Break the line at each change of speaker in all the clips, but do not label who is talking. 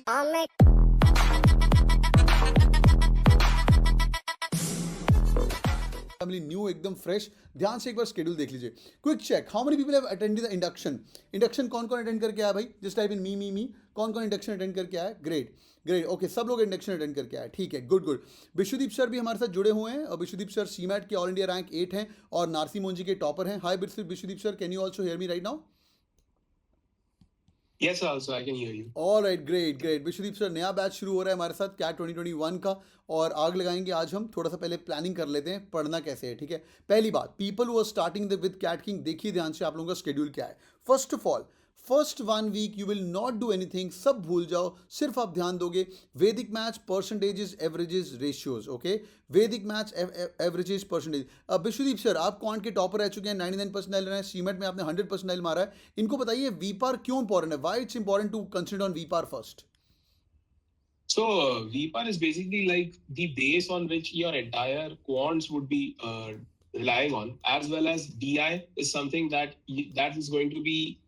Family new एकदम fresh. ध्यान से एक बार शेड्यूल देख लीजिए। Quick check, how many people have attended the induction? Induction कौन कौन अटेंड करके आया भाई? Just type in me. कौन कौन इंडक्शन अटेंड करके आया? ग्रेट ग्रेट, ओके, सब लोग इंडक्शन अटेंड करके आए, ठीक है, गुड गुड। विश्वदीप सर भी हमारे साथ जुड़े हुए हैं और विश्वदीप सर सीमैट के ऑल इंडिया रैंक 8 हैं और नारसी मोंजी के टॉपर हैं। Hi Vishwadeep sir, can you also hear me right now?
Yes, also I can hear you.
All right, great great. Vishwadeep sir, नया बैच शुरू हो रहा है हमारे साथ कैट 2021 का और आग लगाएंगे आज हम। थोड़ा सा पहले प्लानिंग कर लेते हैं, पढ़ना कैसे है, ठीक है। पहली बात, people who are starting with Cat King, देखिए ध्यान से आप लोगों का शेड्यूल क्या है। First of all, first 1 week you will not do anything, सब भूल जाओ, सिर्फ आप ध्यान दोगे Vedic math percentages averages ratios, okay. Vedic math averages percentage. अब विश्वदीप सर, आप क्वांट के टॉपर रह चुके हैं, 99% रहे हैं, सीमेट में आपने 100% मारा है। इनको बताइए वीपार क्यों इंपॉर्टेंट है, why it's important to consider on VPAR first?
So VPAR is basically like the base on which your entire quants would be relying on, as well as DI is something that is going to be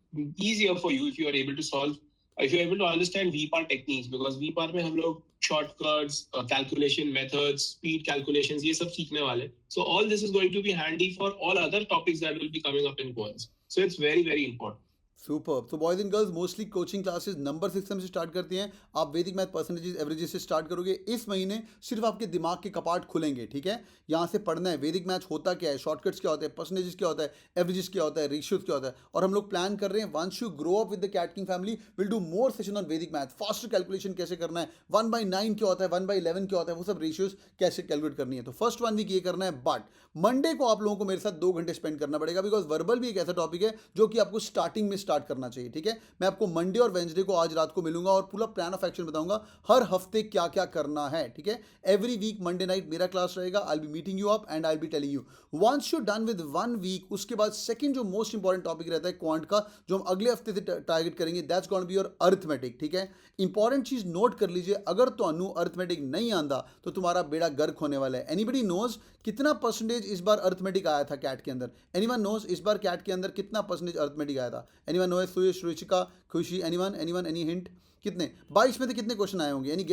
easier for you if you are able to solve, if you are able to understand VPAR techniques, because VPAR में हम लोग shortcuts, calculation methods, speed calculations, ये सब सीखने वाले. So all this is going to be handy for all other topics that will be coming up in quants. So it's very very important.
Super. तो boys and girls mostly coaching classes number system से start करती हैं। आप Vedic math percentages averages से start करोगे। इस महीने सिर्फ आपके दिमाग के कपाट खुलेंगे, ठीक है। यहाँ से पढ़ना है वैदिक मैथ होता क्या है, शॉर्टकट्स क्या होता है, परसेंटेजेस क्या होता है, एवरेजेस क्या होता है, रेशियोज क्या होता है। और हम लोग प्लान कर रहे हैं once you grow up with the Cat King family will do more session on Vedic math. Faster calculation कैसे करना है, 1/9 क्या होता है, 1/11 क्या होता है, वो सब रेशियोज कैसे कैलकुलेट करनी है। तो फर्स्ट 1 वीक ये करना है, बट मंडे को आप लोगों को मेरे साथ 2 घंटे स्पेंड करना पड़ेगा, बिकॉज वर्बल भी एक ऐसा टॉपिक है जो कि आपको स्टार्टिंग में स्टार्ट करना चाहिए, ठीक है। मैं आपको मंडे और वेंसडे को आज रात को मिलूंगा और पूरा प्लान ऑफ एक्शन बताऊंगा, हर हफ्ते क्या क्या करना है, ठीक है। एवरी वीक मंडे नाइट मेरा क्लास रहेगा, I will be meeting you up and I will be telling you once you done with 1 week. उसके बाद सेकंड जो मोस्ट इंपॉर्टेंट टॉपिक रहता है क्वांट का, जो हम अगले हफ्ते से टारगेट करेंगे, that's going to be your arithmetic, ठीक है। इंपॉर्टेंट चीज नोट कर लीजिए, अगर तो अरिथमेटिक नहीं आंदा तो तुम्हारा बेड़ा गर्क होने वाला है। एनीबडी नोज कितना परसेंटेज इस बार अरिथमेटिक आया था कैट के अंदर? एनीवन नोज इस बार कैट के अंदर कितना परसेंटेज अरिथमेटिक आया था? Anyone knows? सुयश, रुचिका, खुशी, एनीवन एनी हिंट? कितने? 22 में से कितने क्वेश्चन आए होंगे? Any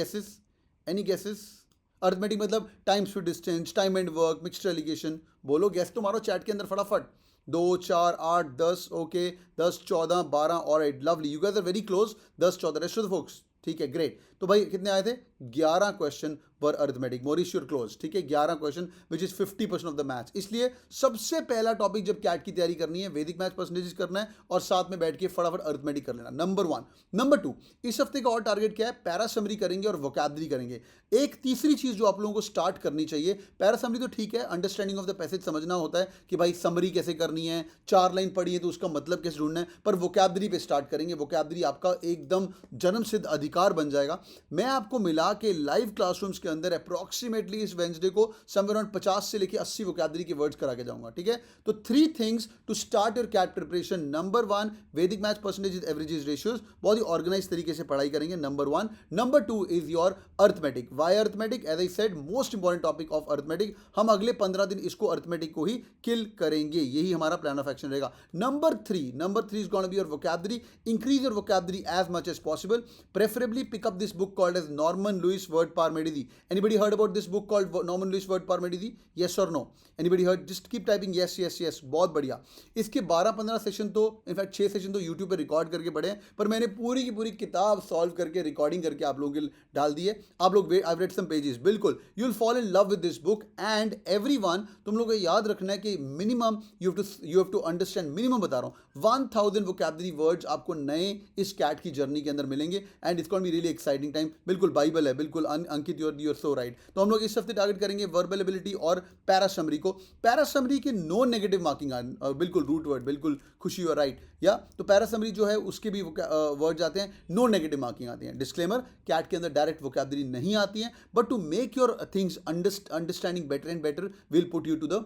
guesses? अरिथमेटिक मतलब time speed distance, time and work, mixed alligation. बोलो, गेस तो मारो चैट के अंदर फटाफट। 2, 4, 8, 10, okay, 10, 14, 12, all right, lovely, you guys are very close. 10, 14, rest of the folks, ठीक है, ग्रेट। तो भाई कितने आए थे? 11 क्वेश्चन वर अरिथमेटिक। मोरिश यूर क्लोज, ठीक है, 11 question which is 50% of the maths. इसलिए सबसे पहला टॉपिक जब कैट की तैयारी करनी है, वैदिक मैथ परसेंटेजेस करना है और साथ में बैठ के फटाफट अरिथमेटिक कर लेना, नंबर 1। नंबर 2, इस हफ्ते का और टारगेट क्या है? पैरा समरी करेंगे और वोकैबुलरी करेंगे। एक तीसरी चीज जो आप लोगों को स्टार्ट करनी चाहिए, पैरा समरी तो ठीक है, अंडरस्टैंडिंग ऑफ द पैसेज समझना होता है कि भाई समरी कैसे करनी है, 4 लाइन पढ़ी है तो उसका मतलब कैसे ढूंढना है, पर वोकैबुलरी पे स्टार्ट करेंगे। वोकैबुलरी आपका एकदम जन्मसिद्ध अधिकार बन जाएगा। मैं आपको मिला के लाइव क्लासरूम्स के अंदर अप्रोक्सीमेटली इस वेंसडे को समवेयर अराउंड 50 से लेके 80 वोकैबुलरी के वर्ड्स करा के जाऊंगा, ठीक है। तो 3 things to start your CAT preparation. Number 1, Vedic math percentages averages ratios, बहुत ही ऑर्गेनाइज तरीके से पढ़ाई करेंगे, number 1। Number 2 is your arithmetic. Why arithmetic? As I said, most important topic of arithmetic. हम अगले 15 दिन इसको अरिथमेटिक को ही किल करेंगे, यही हमारा प्लान ऑफ एक्शन रहेगा। Number 3 is gonna be your vocabulary. Increase your vocabulary as much as possible, preferably pick up this book called as Norman Lewis Word Parmenides. Anybody heard about this book called Norman Lewis Word Parmenides? Yes or no? Anybody heard? Just keep typing yes yes yes. बहुत बढ़िया। इसके 12-15 session तो, in fact 6 session तो YouTube पे record करके पढ़े हैं, पर मैंने पूरी की पूरी किताब सॉल्व करके रिकॉर्डिंग करके आप लोगों के डाल दी है। आप लोग, आई रेड सम पेजेस, बिल्कुल you will fall in love with this book. And everyone, तुम लोग को याद रखना है कि minimum you have to understand, minimum बता रहा हूँ, 1000 वोकैबुलरी वर्ड्स आपको नए इस कैट की जर्नी के अंदर मिलेंगे। And it's going to be really exciting time. बिल्कुल बाइबल है, बिल्कुल अंकित, यूर सो राइट। तो हम लोग इस हफ्ते टारगेट करेंगे वर्बल एबिलिटी और पैरा समरी को। पैरा समरी के नो नेगेटिव मार्किंग, बिल्कुल रूट वर्ड, बिल्कुल खुशी, यूर राइट, या तो पैरा समरी जो है उसके भी वर्ड्स आते हैं, नो नेगेटिव मार्किंग आती है। डिस्क्लेमर, कैट के अंदर डायरेक्ट वोकैबुलरी नहीं आती है, but to make your things understanding better and better will put you to the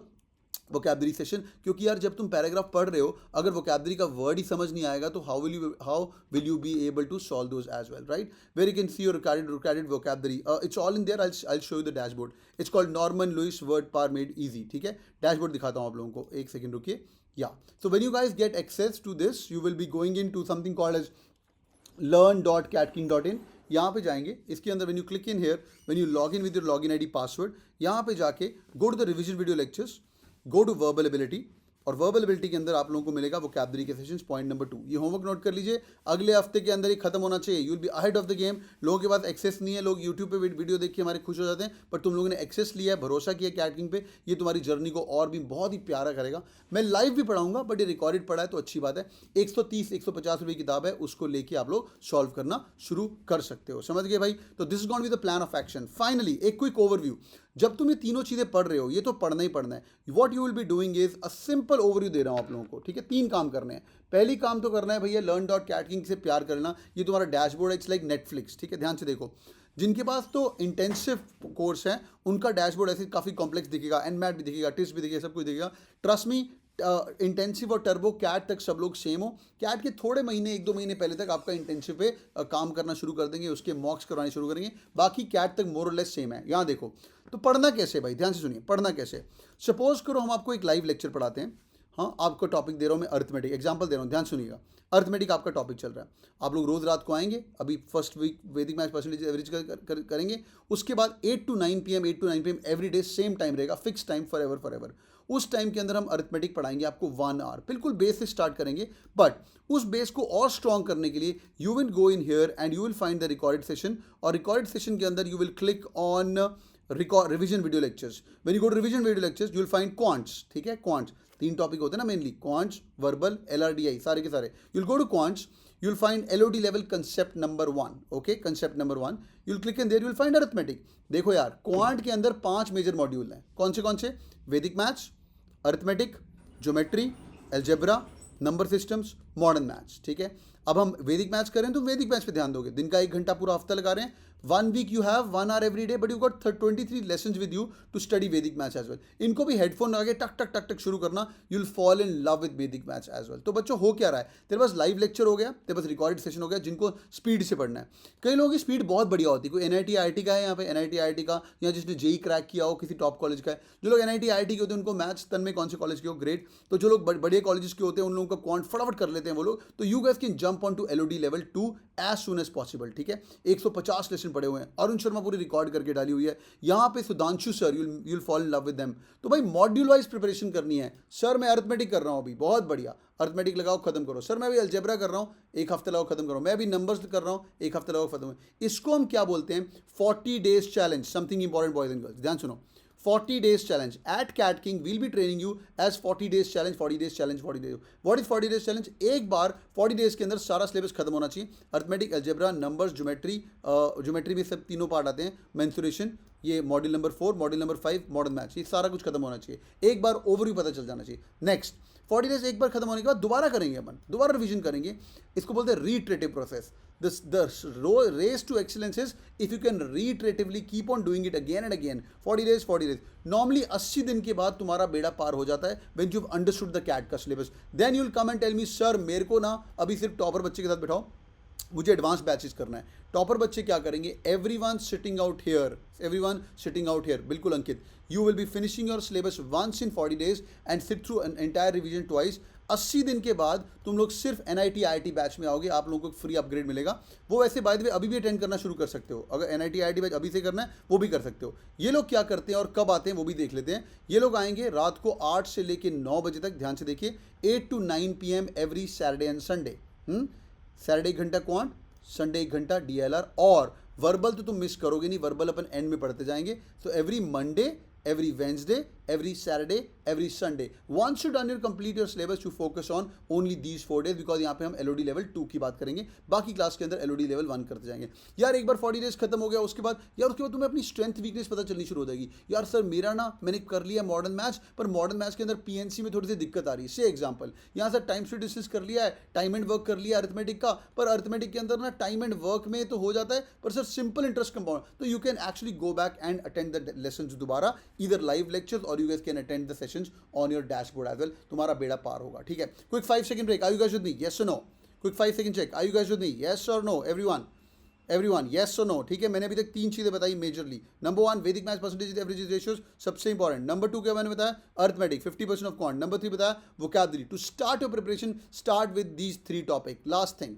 vocabulary session. क्योंकि यार जब तुम पैराग्राफ पढ़ रहे हो, अगर वोकैबुलरी का वर्ड ही समझ नहीं आएगा तो how will you be able to solve those as well, right. Where you can see your recorded vocabulary, it's all in there. I show you the dashboard. It's called Norman Lewis word power made easy, ठीक है। Dashboard दिखाता हूँ आप लोगों को, एक second रुकिए। या so when you guys get access to this, you will be going in to something called as learn.catking.in. यहाँ पे जाएंगे, इसके अंदर when you click in here, when you log in with your login ID password, यहाँ पे जाके go to the revision video lectures, go to verbal ability, और verbal ability के अंदर आप लोगों को मिलेगा वोकैबुलरी के सेशंस पॉइंट नंबर 2। ये होमवर्क नोट कर लीजिए, अगले हफ्ते के अंदर ही खत्म होना चाहिए। You will be ahead of the game. लोगों के पास एक्सेस नहीं है, लोग यूट्यूब पे वीडियो देख के हमारे खुश हो जाते हैं, पर तुम लोगों ने एक्सेस लिया है, भरोसा किया कैट किंग पे, ये तुम्हारी जर्नी को और भी बहुत ही प्यारा करेगा। मैं लाइव भी पढ़ाऊंगा, बट ये रिकॉर्डेड पढ़ा है तो अच्छी बात है। 130-150 रुपये की किताब है, उसको लेके आप लोग सॉल्व करना शुरू कर सकते हो। समझ गए भाई? तो this is going to be the plan of action. Finally एक क्विक ओवरव्यू, जब तुम ये तीनों चीज़ें पढ़ रहे हो, ये तो पढ़ना ही पढ़ना है। What you will be doing is a simple overview दे रहा हूँ आप लोगों को, ठीक है? 3 काम करने हैं। पहली काम तो करना है भैया learn.catking से प्यार करना। ये तुम्हारा डैशबोर्ड है, इट्स लाइक नेटफ्लिक्स, ठीक है? ध्यान से देखो, जिनके पास तो इंटेंसिव कोर्स है उनका डैशबोर्ड ऐसे काफ़ी कॉम्प्लेक्स दिखेगा, एनमैट भी दिखेगा, टिस्ट भी दिखेगा, सब कुछ दिखेगा। ट्रस्ट मी, इंटेंसिव और टर्बो कैट तक सब लोग सेम हो। कैट के थोड़े महीने, 1-2 महीने पहले तक आपका इंटेंसिव पे काम करना शुरू कर देंगे, उसके मॉक्स करवाने शुरू करेंगे। बाकी कैट तक मोर और लेस सेम है। यहाँ देखो, तो पढ़ना कैसे भाई, ध्यान से सुनिए, पढ़ना कैसे। सपोज करो हम आपको एक लाइव लेक्चर पढ़ाते हैं, हाँ, आपको टॉपिक दे रहा हूँ मैं, अर्थमेटिक, एग्जाम्पल दे रहा हूँ, ध्यान सुनिएगा। अर्थमेटिक आपका टॉपिक चल रहा है, आप लोग रोज़ रात को आएंगे, अभी फर्स्ट वीक वैदिक मैथ्स परसेंटेज एवरेज करेंगे, उसके बाद 8 to 9 PM every day same time रहेगा, फिक्स टाइम फॉर एवर। उस टाइम के अंदर हम अर्थमेटिक पढ़ाएंगे आपको 1 आवर, बिल्कुल बेस से स्टार्ट करेंगे। बट उस बेस को और स्ट्रॉन्ग करने के लिए you will go in here and you will find the recorded session, और रिकॉर्डेड सेशन के अंदर you will click on revision video lectures. When you go to revision video lectures you will find quants, ठीक है? Quants 3 topic होते हैं ना mainly, quants, verbal, LRDI, सारे के सारे। You will go to quants, you will find LOD level concept number 1, okay, concept number 1, you will click in there, you will find arithmetic। देखो यार, क्वांट के अंदर 5 मेजर मॉड्यूल हैं, कौन से? वैदिक maths, arithmetic, geometry, algebra, number systems, modern maths, ठीक है? अब हम वैदिक मैथ्स करें तो वैदिक मैथ्स पे ध्यान दोगे, दिन का 1 घंटा पूरा हफ्ता लगा रहे हैं। 1 week you have 1 hour every day, but you got 23 lessons with you to study Vedic maths as well। इनको भी हेडफोन लगा के टक टक टक टक शुरू करना, you will fall in love with Vedic maths as well। तो बच्चों हो क्या रहा है, तेरे पास लाइव लेक्चर हो गया, तेरे पास रिकॉर्डेड सेशन हो गया, जिनको स्पीड से पढ़ना है। कई लोगों की स्पीड बहुत बढ़िया होती है, कोई NIT IIT का है यहाँ पे, NIT IIT का, या जिसने JEE क्रैक किया हो, किसी टॉप कॉलेज का है। जो लोग NIT IIT के होते हैं उनको मैथ्स तन में कौन से कॉलेज के हो, ग्रेट। तो जो लोग बड़े कॉलेजेस के होते हैं उन लोगों का क्वांट फटाफट कर लेते हैं वो लोग, तो you guys can jump on to LOD level 2 as soon as possible, ठीक है? 150 लेसन पड़े हुए हैं, अरुण शर्मा पूरी रिकॉर्ड करके डाली हुई है यहाँ पे, Sudhanshu sir, you will fall in love with them. तो भाई मॉड्यूल वाइज प्रिपरेशन करनी है। सर मैं अर्थमेटिक कर रहा हूँ अभी, बहुत बढ़िया, अर्थमेटिक लगाओ खत्म करो। सर मैं अभी अलजेब्रा कर रहा हूँ, 1 हफ्ते लगाओ खत्म करो। मैं अभी नंबर्स कर रहा हूँ, 1 हफ्ते लगाओ खत्म। इसको हम क्या बोलते हैं? 40 days challenge, something important boys and girls, ध्यान सुनो। 40 days challenge at Cat King, we'll be training you as 40 days challenge, 40 days challenge, 40 days। What is 40 days challenge? एक बार 40 days के अंदर सारा सिलेबस खत्म होना चाहिए। अर्थमेटिक, अलजेब्रा, नंबर्स, ज्योमेट्री में सब तीनों पार्ट आते हैं, मेंसुरेशन, ये module number 4, module number 5, modern maths, ये सारा कुछ खत्म होना चाहिए। एक बार ओवरव्यू पता चल जाना चाहिए। नेक्स्ट 40 days एक बार खत्म होने के बाद दोबारा करेंगे अपन, दोबारा रिवीजन करेंगे। इसको बोलते हैं reiterative process। The race to excellence is if you can reiteratively keep on doing it again and again। 40 days 40 days, normally 80 दिन के बाद तुम्हारा बेड़ा पार हो जाता है when you've understood the CAT का syllabus. then you'll come and tell me sir मेरे को ना अभी सिर्फ टॉपर बच्चे के साथ बिठाओ, मुझे एडवांस बैचेस करना है। टॉपर बच्चे क्या करेंगे? एवरीवन सिटिंग आउट हियर, बिल्कुल Ankit, you will be finishing your syllabus once in 40 days and sit through an entire revision twice. 80 दिन के बाद तुम लोग सिर्फ NIT IIT बैच में आओगे, आप लोगों को फ्री अपग्रेड मिलेगा। वो वैसे बाय द वे अभी भी अटेंड करना शुरू कर सकते हो, अगर NIT IIT बैच अभी से करना है वो भी कर सकते हो। ये लोग क्या करते हैं और कब आते हैं वो भी देख लेते हैं। ये लोग आएंगे रात को 8 से लेके 9 बजे तक, ध्यान से देखिए, 8 to 9 PM every Saturday and Sunday. Saturday 1 घंटा क्वांट, संडे 1 घंटा DLR, और वर्बल तो तुम मिस करोगे नहीं, वर्बल अपन एंड में पढ़ते जाएंगे। So every Monday, every Wednesday, every Saturday, every Sunday। Once you done your complete your syllabus, you focus on only these 4 days, because यहाँ पे हम LOD level 2 की बात करेंगे, बाकी क्लास के अंदर LOD level 1 करते जाएंगे। यार एक बार 40 days खत्म हो गया, उसके बाद तुम्हें अपनी स्ट्रेंथ वीकनेस पता चलनी शुरू हो जाएगी। यार सर मेरा ना, मैंने कर लिया मॉडर्न मैथ्स, पर मॉडर्न मैथ्स के अंदर PNC में थोड़ी सी दिक्कत आ रही है। से एग्जाम्पल, यहाँ सर टाइम स्पीड डिस्टेंस कर लिया है, टाइम एंड वर्क कर लिया अर्थमेटिक का, पर अर्थमेटिक के अंदर ना टाइम एंड वर्क में तो हो जाता है, पर सर सिंपल इंटरेस्ट कंपाउंड, तो you can actually go back and attend the lesson दोबारा, ईदर लाइव लेक्चर और you guys can attend the sessions on your dashboard as well। तुम्हारा बेड़ा पार होगा, ठीक है? Quick 5 second break, are you guys with me? Yes or no? Quick 5 second check, are you guys with me? Yes or no? Everyone yes or no? ठीक है, मैंने अभी तक 3 चीजें बताई मेजरली। नंबर 1 वैदिक मैथ्स परसेंटेज एवरेज रेशियोज, सबसे important. Number 2 क्या मैंने बताया? Arithmetic 50% of quant. नंबर 3 बताया vocabulary. To start your preparation, start with these 3 topic. Last thing,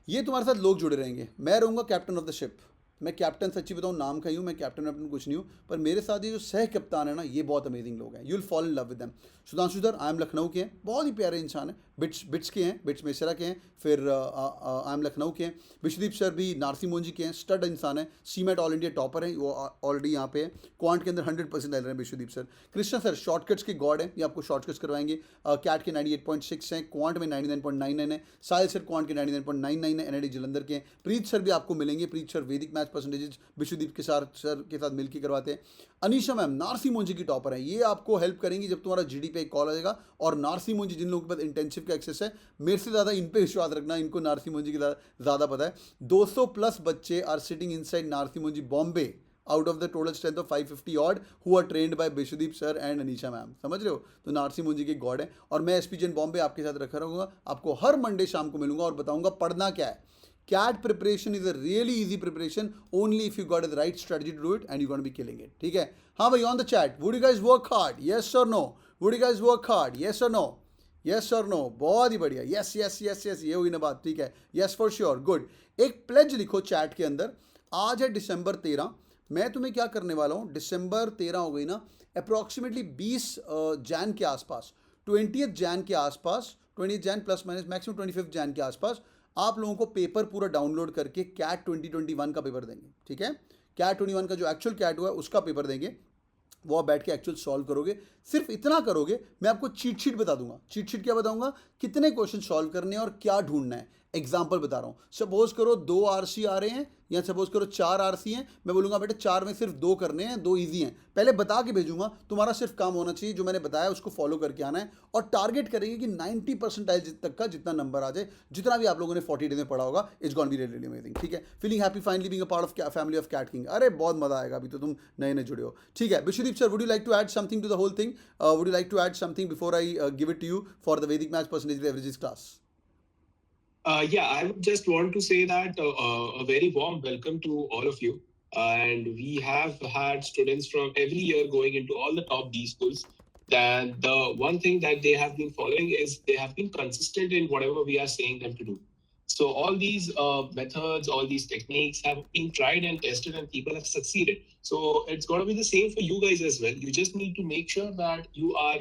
ये तुम्हारे साथ लोग जुड़े रहेंगे, मैं रहूँगा कैप्टन ऑफ द शिप। मैं कैप्टन सच्ची बताऊँ नाम का ही हूँ, मैं कैप्टन वैप्टन कुछ नहीं हूँ, पर मेरे साथ ये जो सह कप्तान है ना, ये बहुत अमेजिंग लोग हैं। You will fall in love with them. Sudhanshu sir I am Lucknow के हैं, बहुत ही प्यारे इंसान हैं। बिट्स बिट्स के हैं, बिट्स मेसरा के हैं, फिर आई एम लखनऊ के हैं। विश्वदीप सर भी नारसी मोंजी के हैं, स्टड इंसान है, सीमेट ऑल इंडिया टॉपर हैं, वो ऑलरेडी यहाँ पे है। क्वांट के अंदर 100% डाल रहे हैं Vishwadeep sir. Krishna sir shortcuts के गॉड हैं, ये आपको शॉर्टकट्स करवाएंगे। कैट के 98.6 हैं, क्वांट में 99.99 है। साहिल सर क्वांट के 99.99 है, एनआईडी जलंधर के हैं। प्रीत सर भी आपको मिलेंगे, प्रीत सर वैदिक मैथ परसेंटेजेस विश्वदीप के साथ सर के साथ मिलकर करवाते हैं। अनीशा मैम नारसी मोंजी की टॉपर है, ये आपको हेल्प करेंगी जब तुम्हारा जीडी पे एक कॉल आ जाएगा। और नारसी मोंजी जिन लोगों के पास इंटेंसिव का एक्सेस है, मेरे से ज़्यादा इन पे विश्वास रखना, इनको नारसी मोंजी की ज़्यादा पता है। 200 प्लस बच्चे are sitting inside Narsee Monjee Bombay out of the total strength of 550 odd who are trained by Vishwadeep sir and Anisha ma'am. समझ रहे हो? तो नारसी मुंजी के गॉड है। और मैं एसपी जैन बॉम्बे आपके साथ रखा रहूँगा, आपको हर मंडे शाम को मिलूंगा और बताऊंगा पढ़ना क्या है। CAT preparation is a really easy preparation only if you got the right strategy to do it and you gonna be killing it. ठीक है? हाँ भाई, on the chat, would you guys work hard, yes और no? Would you guys work hard, yes और no? Yes और no, बहुत ही बढ़िया, यस यस यस यस, ये हुई ना बात। ठीक है, यस फॉर श्योर, गुड। एक प्लेज लिखो चैट के अंदर। आज है दिसंबर 13, मैं तुम्हें क्या करने वाला हूँ, दिसंबर 13 हो गई ना, अप्रॉक्सीमेटली 20 जैन के आसपास, 20 जैन के आसपास, 20 Jain plus minus maximum 25 Jain के आसपास आप लोगों को पेपर पूरा डाउनलोड करके कैट 2021 का पेपर देंगे। ठीक है? कैट 21 का जो एक्चुअल कैट हुआ है उसका पेपर देंगे, वो आप बैठ के एक्चुअल सॉल्व करोगे। सिर्फ इतना करोगे, मैं आपको चीट शीट बता दूंगा। चीट शीट क्या बताऊंगा? कितने क्वेश्चन सॉल्व करने हैं और क्या ढूंढना है। एग्जाम्पल बता रहा हूँ, सपोज करो 2 आरसी आ रहे हैं या सपोज करो 4 आरसी हैं, मैं बोलूँगा बेटे 4 में सिर्फ 2 करने हैं, 2 ईजी हैं। पहले बता के भेजूंगा, तुम्हारा सिर्फ काम होना चाहिए जो मैंने बताया उसको फॉलो करके आना है। और टारगेट करेंगे कि 90 परसेंटाइल तक का जितना नंबर आ जाए, जितना भी आप लोगों ने 40 डेज में पढ़ा होगा, it's gonna be really amazing. ठीक है? Feeling happy finally being a part of family of Cat King. अरे बहुत मजा आएगा, अभी तो तुम नए नए जुड़े हो। ठीक है Vishwadeep sir, would you like to add something to the whole thing? Would you like to add something before I give it to you for the Vedic maths percentage averages class?
Yeah, I would just want to say that a very warm welcome to all of you. And we have had students from every year going into all the top D schools. Then the one thing that they have been following is they have been consistent in whatever we are saying them to do. So all these methods, all these techniques have been tried and tested, and people have succeeded. So it's going to be the same for you guys as well. You just need to make sure that you are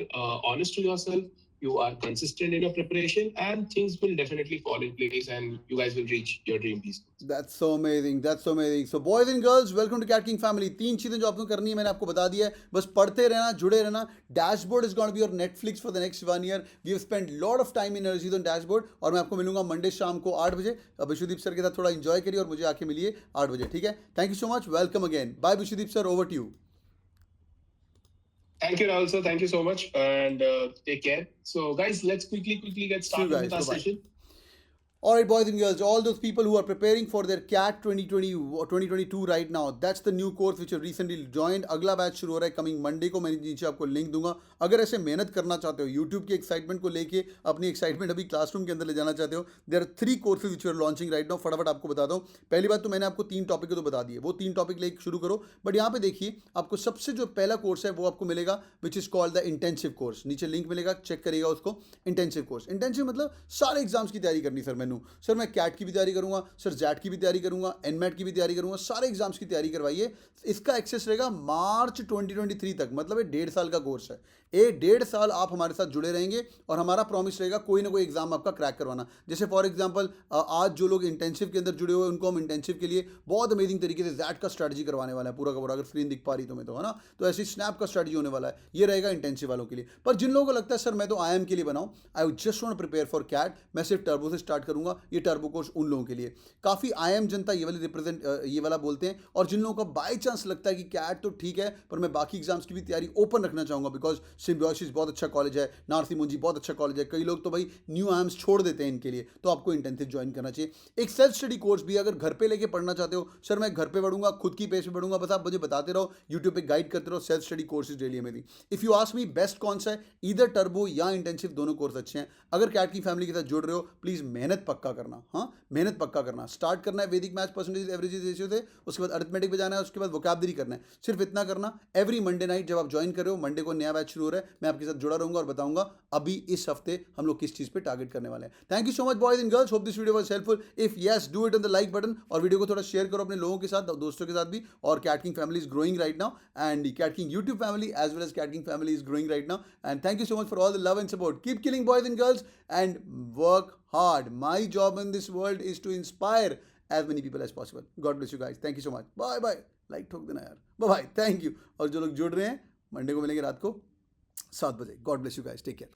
honest to yourself. You are consistent in your preparation, and things will definitely fall in place, and you guys will reach your dream peace.
That's so amazing, that's so amazing. So boys and girls, welcome to Cat King family. 3 चीज़ें जो आपको करनी है मैंने आपको बता दिया है, बस पढ़ते रहना, जुड़े रहना। Dashboard is going to be your Netflix for the next 1 year. We have spend lot of time energies on dashboard. और मैं आपको मिलूंगा मंडे शाम को 8 बजे। विश्वदीप सर के साथ थोड़ा इंजॉय करिए और मुझे आके मिलिए 8 बजे। ठीक है? Thank you so much, welcome again. Bye Vishwadeep sir, over to you.
Thank you, Rahul sir. Thank you so much, and take care. So, guys, let's quickly get started
guys.
with our
Bye-bye.
session.
All right, boys and girls, all those people who are preparing for their CAT 2022 right now, that's the new course which have recently joined. अगला batch शुरू हो रहा है coming Monday को, मैं नीचे आपको link दूंगा। अगर ऐसे मेहनत करना चाहते हो, यूट्यूब की एक्साइटमेंट को लेके अपनी एक्साइटमेंट अभी क्लासरूम के अंदर ले जाना चाहते हो, there are 3 courses which are launching right now. फटाफट आपको बताता हूँ। पहली बात तो मैंने आपको 3 टॉपिक तो बता दिए, वो 3 टॉपिक लेके शुरू करो। बट यहाँ पे देखिए, आपको सबसे जो पहला कोर्स है वो आपको मिलेगा which is called the intensive course. नीचे लिंक मिलेगा, चेक करिएगा उसको। इंटेंसिव कोर्स, इंटेंसिव मतलब सारे एग्जाम्स की तैयारी करनी। सर मैनू सर मैं कैट की भी तैयारी करूंगा, सर जैट की भी तैयारी करूंगा, एनमेट की भी तैयारी करूंगा, सारे एग्जाम्स की तैयारी करवाइए। इसका एक्सेस रहेगा मार्च 2023 तक, मतलब ये 1.5 साल का कोर्स है। 1.5 साल आप हमारे साथ जुड़े रहेंगे और हमारा प्रॉमिस रहेगा कोई ना कोई एग्जाम आपका क्रैक करवाना। जैसे फॉर एग्जांपल आज जो लोग इंटेंसिव के अंदर जुड़े हुए हैं उनको हम इंटेंसिव के लिए बहुत अमेजिंग तरीके से जैट का स्ट्रैटेजी करवाने वाला है पूरा का पूरा। अगर स्क्रीन दिख पा रही तुम्हें तो, है ना? तो ऐसी स्नैप का स्ट्रैटेजी होने वाला है, ये रहेगा इंटेंसिव वालों के लिए। पर जिन लोगों को लगता है सर मैं तो IIM के लिए बनाऊँ, I just want prepare for CAT, मैं सिर्फ टर्बो से स्टार्ट करूंगा, ये टर्बो कोर्स उन लोगों के लिए। काफ़ी IIM जनता ये वाला बोलते हैं। और जिन लोगों का बाई चांस लगता है कि कैट तो ठीक है पर मैं बाकी एग्जाम्स की भी तैयारी ओपन रखना चाहूँगा, बिकॉज सिम्बायोसिस बहुत अच्छा कॉलेज है, नारसी मुंजी बहुत अच्छा कॉलेज है, कई लोग तो भाई न्यू IIMs छोड़ देते हैं इनके लिए, तो आपको इंटेंसिव ज्वाइन करना चाहिए। एक सेल्फ स्टडी कोर्स भी अगर घर पे लेके पढ़ना चाहते हो, सर मैं घर पे पढ़ूंगा, खुद की पेज पे पढ़ूंगा, बस आप मुझे बताते रहो, यूट्यूब पे गाइड करते रहो। सेल्फ स्टडी कोर्सेज डेली में भी, if you ask me best कौन सा है, इधर टर्बो या इंटेंसिव, दोनों कोर्स अच्छे हैं। अगर कैट की फैमिली के साथ जुड़ रहे हो, प्लीज़ मेहनत पक्का करना। हाँ, मेहनत पक्का करना। स्टार्ट करना है वैदिक मैथ्स परसेंटेज एवरेजेस रेशियो से, उसके बाद अरिथमेटिक पे जाना है, उसके बाद वोकैबुलरी करना है। सिर्फ इतना करना। एवरी मंडे नाइट जब आप ज्वाइन कर रहे हो, मंडे को नया बैच शुरू हो रहा है, मैं आपके साथ जुड़ा रहूंगा और बताऊंगा अभी इस हफ्ते हम लोग किस चीज़ पे टारगेट करने वाले हैं। Thank you so much boys and girls, hope this video was helpful. If yes, do it on the like button और वीडियो को थोड़ा शेयर करो अपने लोगों के साथ, दोस्तों के साथ भी। और Cat King family is growing right now and Cat King YouTube family as well as Cat King family is growing right now and thank you so much for all the love and support. Keep killing boys and girls and work hard. My job in this world is to inspire as many people as possible. God bless you guys. Thank you so much. Bye bye. Like ठोक देना यार. Bye bye. Thank you. और जो लोग जुड़ रहे हैं, Monday को मिलेंगे रात को 7 बजे. God bless you guys. Take care.